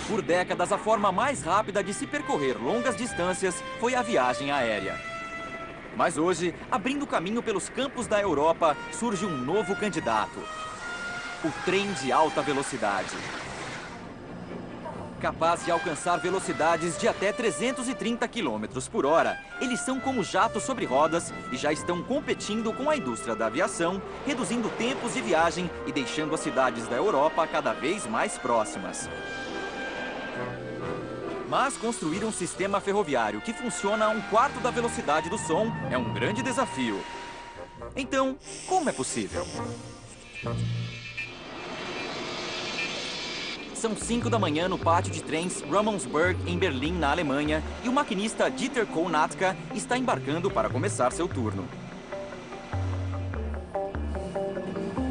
Por décadas, a forma mais rápida de se percorrer longas distâncias foi a viagem aérea. Mas hoje, abrindo caminho pelos campos da Europa, surge um novo candidato: o trem de alta velocidade. Capaz de alcançar velocidades de até 330 km por hora, eles são como jatos sobre rodas e já estão competindo com a indústria da aviação, reduzindo tempos de viagem e deixando as cidades da Europa cada vez mais próximas. Mas construir um sistema ferroviário que funciona a 1/4 da velocidade do som é um grande desafio. Então, como é possível? São 5 da manhã no pátio de trens Rammelsburg, em Berlim, na Alemanha, e o maquinista Dieter Kohl-Natzka está embarcando para começar seu turno.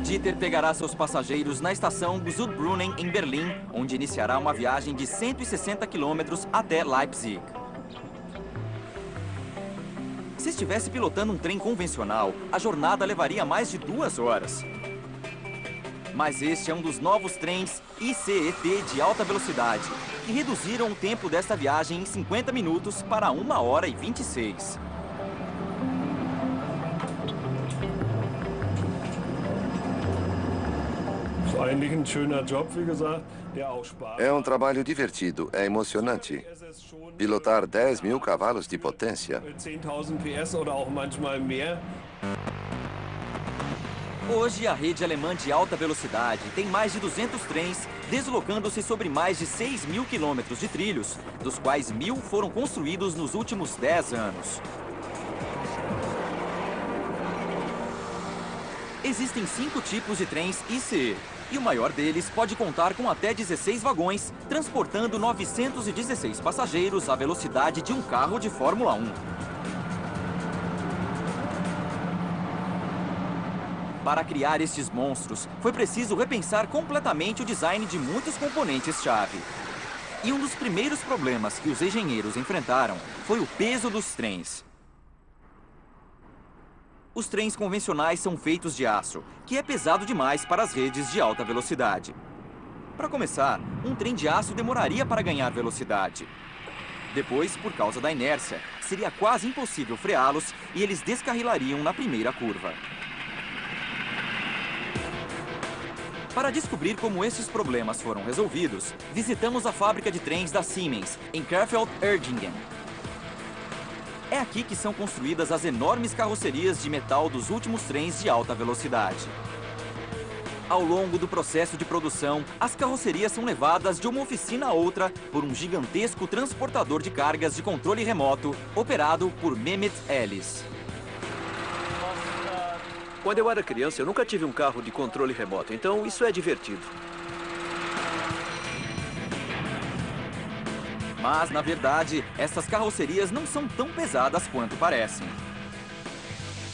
Dieter pegará seus passageiros na estação Zutbrunnen, em Berlim, onde iniciará uma viagem de 160 quilômetros até Leipzig. Se estivesse pilotando um trem convencional, a jornada levaria mais de 2 horas. Mas este é um dos novos trens ICET de alta velocidade, que reduziram o tempo desta viagem em 50 minutos para 1 hora e 26. É um trabalho divertido, é emocionante. Pilotar 10.000 cavalos de potência. Hoje, a rede alemã de alta velocidade tem mais de 200 trens, deslocando-se sobre mais de 6.000 quilômetros de trilhos, dos quais 1.000 foram construídos nos últimos 10 anos. Existem 5 tipos de trens ICE, e o maior deles pode contar com até 16 vagões, transportando 916 passageiros à velocidade de um carro de Fórmula 1. Para criar estes monstros, foi preciso repensar completamente o design de muitos componentes-chave. E um dos primeiros problemas que os engenheiros enfrentaram foi o peso dos trens. Os trens convencionais são feitos de aço, que é pesado demais para as redes de alta velocidade. Para começar, um trem de aço demoraria para ganhar velocidade. Depois, por causa da inércia, seria quase impossível freá-los e eles descarrilariam na primeira curva. Para descobrir como esses problemas foram resolvidos, visitamos a fábrica de trens da Siemens, em Krefeld-Uerdingen. É aqui que são construídas as enormes carrocerias de metal dos últimos trens de alta velocidade. Ao longo do processo de produção, as carrocerias são levadas de uma oficina a outra por um gigantesco transportador de cargas de controle remoto, operado por Mehmet Ellis. Quando eu era criança, eu nunca tive um carro de controle remoto, então isso é divertido. Mas, na verdade, essas carrocerias não são tão pesadas quanto parecem.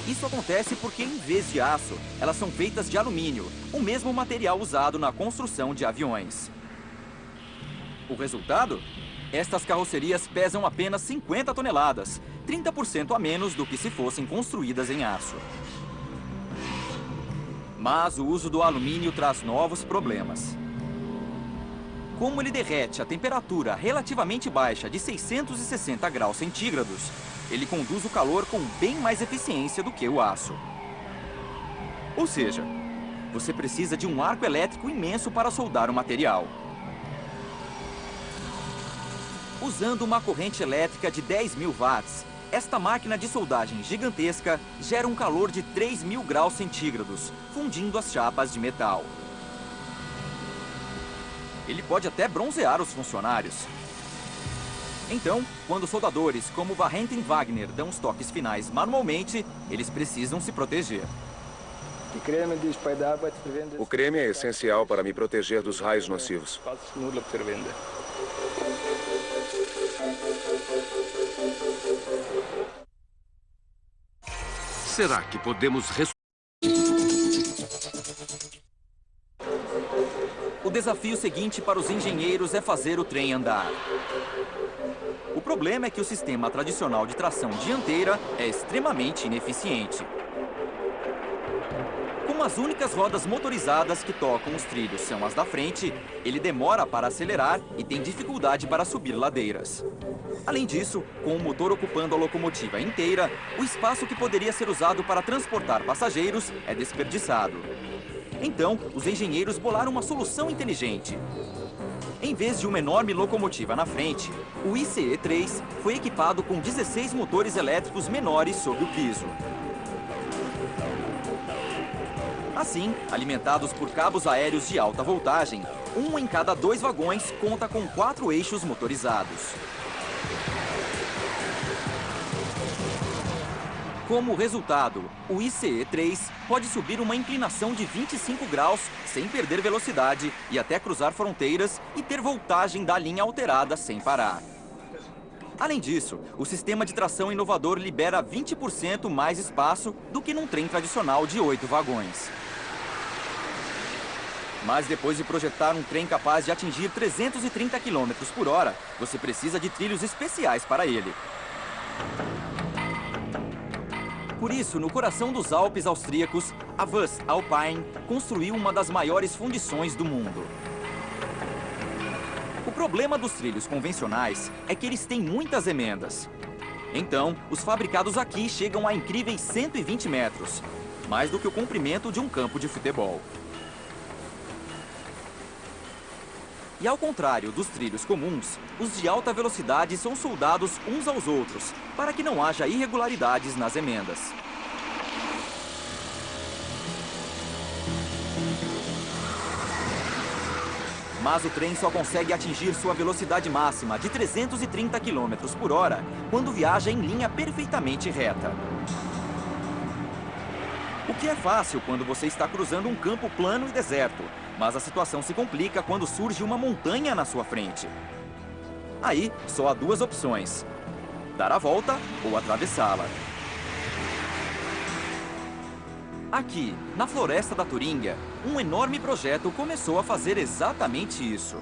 Isso acontece porque, em vez de aço, elas são feitas de alumínio, o mesmo material usado na construção de aviões. O resultado? Estas carrocerias pesam apenas 50 toneladas, 30% a menos do que se fossem construídas em aço. Mas o uso do alumínio traz novos problemas. Como ele derrete a temperatura relativamente baixa de 660 graus centígrados, ele conduz o calor com bem mais eficiência do que o aço. Ou seja, você precisa de um arco elétrico imenso para soldar o material. Usando uma corrente elétrica de 10.000 watts, esta máquina de soldagem gigantesca gera um calor de 3.000 graus centígrados, fundindo as chapas de metal. Ele pode até bronzear os funcionários. Então, quando soldadores como Valentin Wagner dão os toques finais manualmente, eles precisam se proteger. O creme é essencial para me proteger dos raios nocivos. Será que podemos O desafio seguinte para os engenheiros é fazer o trem andar. O problema é que o sistema tradicional de tração dianteira é extremamente ineficiente. Com Como as únicas rodas motorizadas que tocam os trilhos são as da frente, ele demora para acelerar e tem dificuldade para subir ladeiras. Além disso, com o motor ocupando a locomotiva inteira, o espaço que poderia ser usado para transportar passageiros é desperdiçado. Então, os engenheiros bolaram uma solução inteligente. Em vez de uma enorme locomotiva na frente, o ICE-3 foi equipado com 16 motores elétricos menores sob o piso. Assim, alimentados por cabos aéreos de alta voltagem, um em cada 2 vagões conta com 4 eixos motorizados. Como resultado, o ICE-3 pode subir uma inclinação de 25 graus sem perder velocidade e até cruzar fronteiras e ter voltagem da linha alterada sem parar. Além disso, o sistema de tração inovador libera 20% mais espaço do que num trem tradicional de 8 vagões. Mas depois de projetar um trem capaz de atingir 330 km por hora, você precisa de trilhos especiais para ele. Por isso, no coração dos Alpes austríacos, a Voest Alpine construiu uma das maiores fundições do mundo. O problema dos trilhos convencionais é que eles têm muitas emendas. Então, os fabricados aqui chegam a incríveis 120 metros, mais do que o comprimento de um campo de futebol. E ao contrário dos trilhos comuns, os de alta velocidade são soldados uns aos outros, para que não haja irregularidades nas emendas. Mas o trem só consegue atingir sua velocidade máxima de 330 km por hora quando viaja em linha perfeitamente reta. O que é fácil quando você está cruzando um campo plano e deserto, mas a situação se complica quando surge uma montanha na sua frente. Aí, só há 2 opções: dar a volta ou atravessá-la. Aqui, na floresta da Turíngia, um enorme projeto começou a fazer exatamente isso.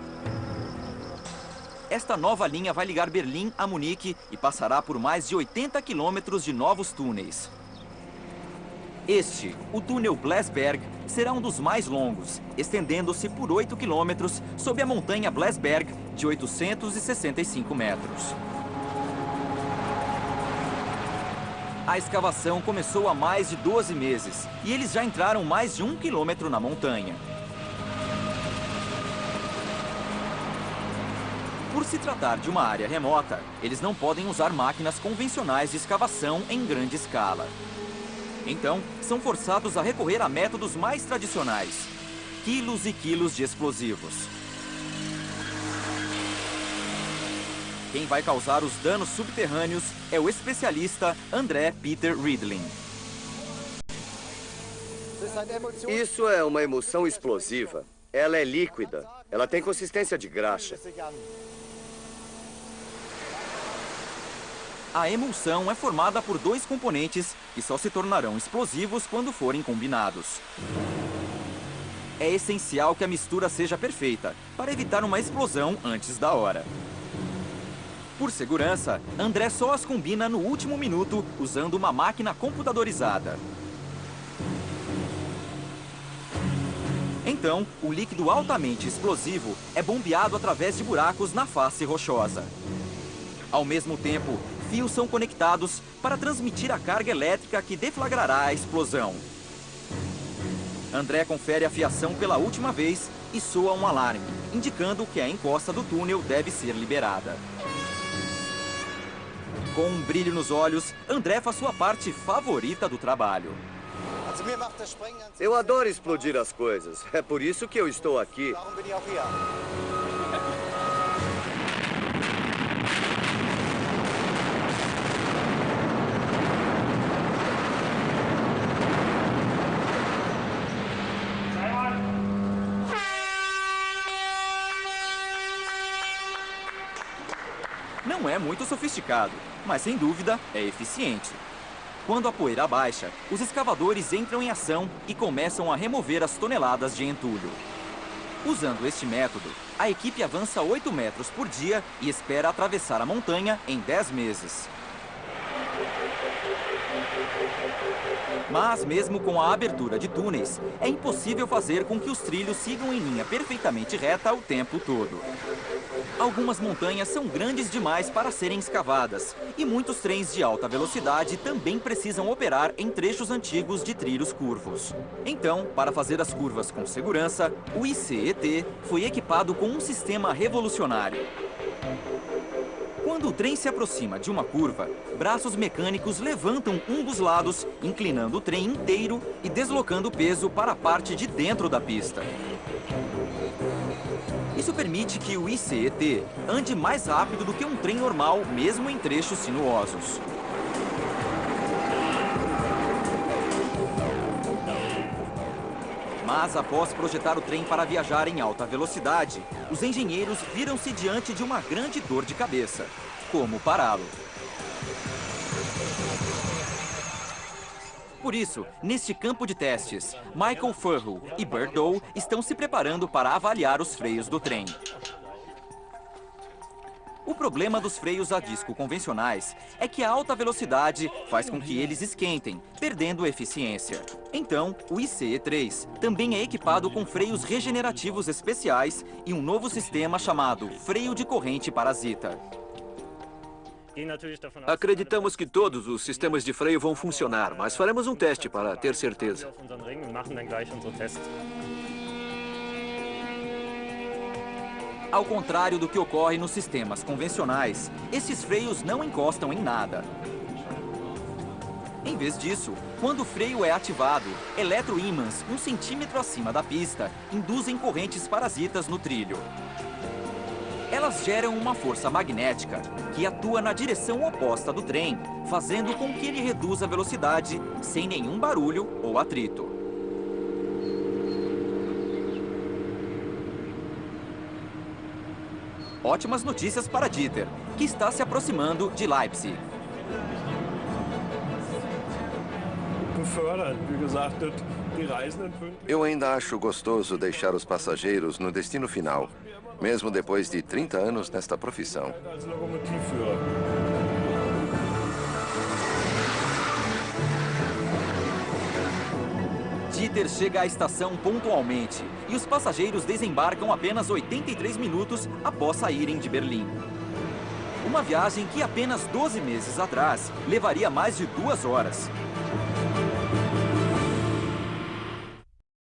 Esta nova linha vai ligar Berlim a Munique e passará por mais de 80 quilômetros de novos túneis. Este, o túnel Blasberg, será um dos mais longos, estendendo-se por 8 quilômetros sob a montanha Blasberg, de 865 metros. A escavação começou há mais de 12 meses e eles já entraram mais de 1 quilômetro na montanha. Por se tratar de uma área remota, eles não podem usar máquinas convencionais de escavação em grande escala. Então, são forçados a recorrer a métodos mais tradicionais: quilos e quilos de explosivos. Quem vai causar os danos subterrâneos é o especialista André Peter Riedling. Isso é uma emulsão explosiva. Ela é líquida. Ela tem consistência de graxa. A emulsão é formada por 2 componentes que só se tornarão explosivos quando forem combinados. É essencial que a mistura seja perfeita, para evitar uma explosão antes da hora. Por segurança, André só as combina no último minuto, usando uma máquina computadorizada. Então, o líquido altamente explosivo é bombeado através de buracos na face rochosa. Ao mesmo tempo, fios são conectados para transmitir a carga elétrica que deflagrará a explosão. André confere a fiação pela última vez e soa um alarme, indicando que a encosta do túnel deve ser liberada. Com um brilho nos olhos, André faz sua parte favorita do trabalho. Eu adoro explodir as coisas. É por isso que eu estou aqui. Não é muito sofisticado, mas sem dúvida é eficiente. Quando a poeira baixa, os escavadores entram em ação e começam a remover as toneladas de entulho. Usando este método, a equipe avança 8 metros por dia e espera atravessar a montanha em 10 meses. Mas, mesmo com a abertura de túneis, é impossível fazer com que os trilhos sigam em linha perfeitamente reta o tempo todo. Algumas montanhas são grandes demais para serem escavadas, e muitos trens de alta velocidade também precisam operar em trechos antigos de trilhos curvos. Então, para fazer as curvas com segurança, o ICET foi equipado com um sistema revolucionário. Quando o trem se aproxima de uma curva, braços mecânicos levantam um dos lados, inclinando o trem inteiro e deslocando o peso para a parte de dentro da pista. Isso permite que o ICET ande mais rápido do que um trem normal, mesmo em trechos sinuosos. Mas após projetar o trem para viajar em alta velocidade, os engenheiros viram-se diante de uma grande dor de cabeça. Como pará-lo? Por isso, neste campo de testes, Michael Furrow e Bert Dow estão se preparando para avaliar os freios do trem. O problema dos freios a disco convencionais é que a alta velocidade faz com que eles esquentem, perdendo eficiência. Então, o ICE-3 também é equipado com freios regenerativos especiais e um novo sistema chamado freio de corrente parasita. Acreditamos que todos os sistemas de freio vão funcionar, mas faremos um teste para ter certeza. Ao contrário do que ocorre nos sistemas convencionais, esses freios não encostam em nada. Em vez disso, quando o freio é ativado, eletroímãs 1 centímetro acima da pista induzem correntes parasitas no trilho. Elas geram uma força magnética que atua na direção oposta do trem, fazendo com que ele reduza a velocidade sem nenhum barulho ou atrito. Ótimas notícias para Dieter, que está se aproximando de Leipzig. Eu ainda acho gostoso deixar os passageiros no destino final, mesmo depois de 30 anos nesta profissão. Dieter chega à estação pontualmente e os passageiros desembarcam apenas 83 minutos após saírem de Berlim. Uma viagem que apenas 12 meses atrás levaria mais de 2 horas.